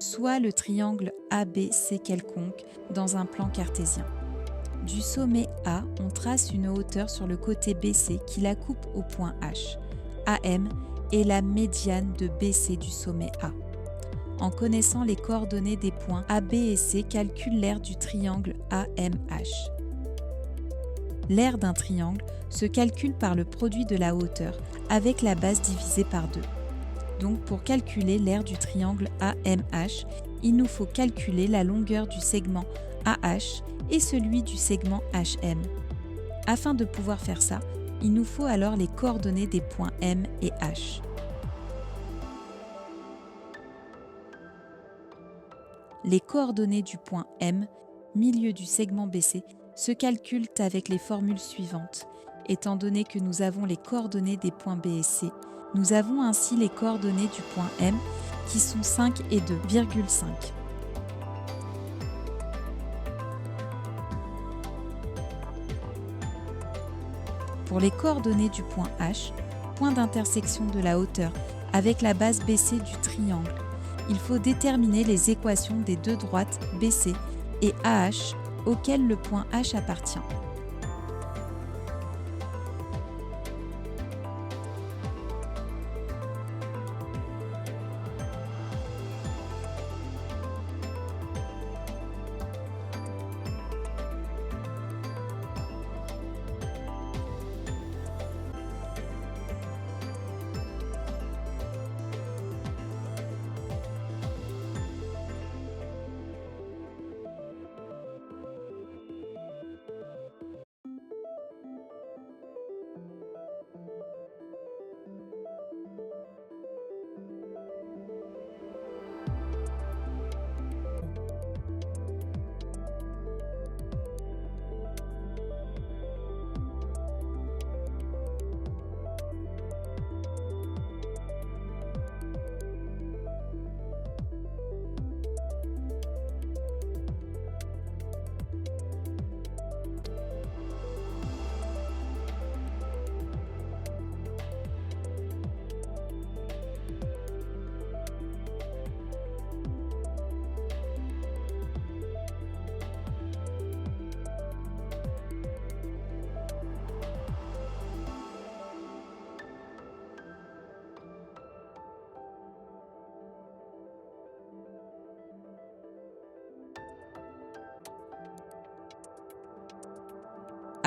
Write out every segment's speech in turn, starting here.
soit le triangle ABC quelconque dans un plan cartésien. Du sommet A, on trace une hauteur sur le côté BC qui la coupe au point H. AM est la médiane de BC du sommet A. En connaissant les coordonnées des points AB et C, calcule l'aire du triangle AMH. L'aire d'un triangle se calcule par le produit de la hauteur avec la base divisée par 2. Donc pour calculer l'aire du triangle AMH, il nous faut calculer la longueur du segment AH et celui du segment HM. Afin de pouvoir faire ça, il nous faut alors les coordonnées des points M et H. Les coordonnées du point M, milieu du segment BC, se calculent avec les formules suivantes. Étant donné que nous avons les coordonnées des points B et C, nous avons ainsi les coordonnées du point M qui sont 5 et 2,5. Pour les coordonnées du point H, point d'intersection de la hauteur avec la base BC du triangle, il faut déterminer les équations des deux droites BC et AH auxquelles le point H appartient.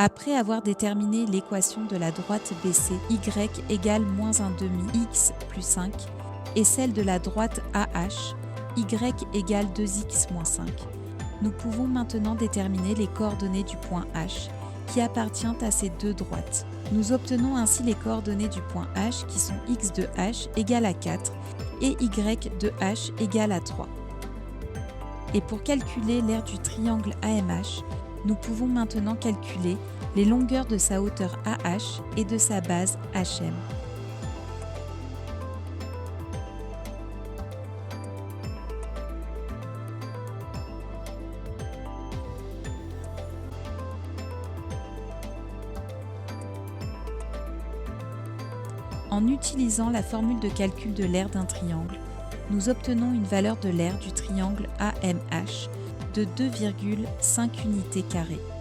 Après avoir déterminé l'équation de la droite BC, y égale moins un demi x plus 5, et celle de la droite AH, y égale 2x moins 5, nous pouvons maintenant déterminer les coordonnées du point H, qui appartient à ces deux droites. Nous obtenons ainsi les coordonnées du point H qui sont x de h égale à 4 et y de h égale à 3. Et pour calculer l'aire du triangle AMH, nous pouvons maintenant calculer les longueurs de sa hauteur AH et de sa base HM. En utilisant la formule de calcul de l'aire d'un triangle, nous obtenons une valeur de l'aire du triangle AMH de 2,5 unités carrées.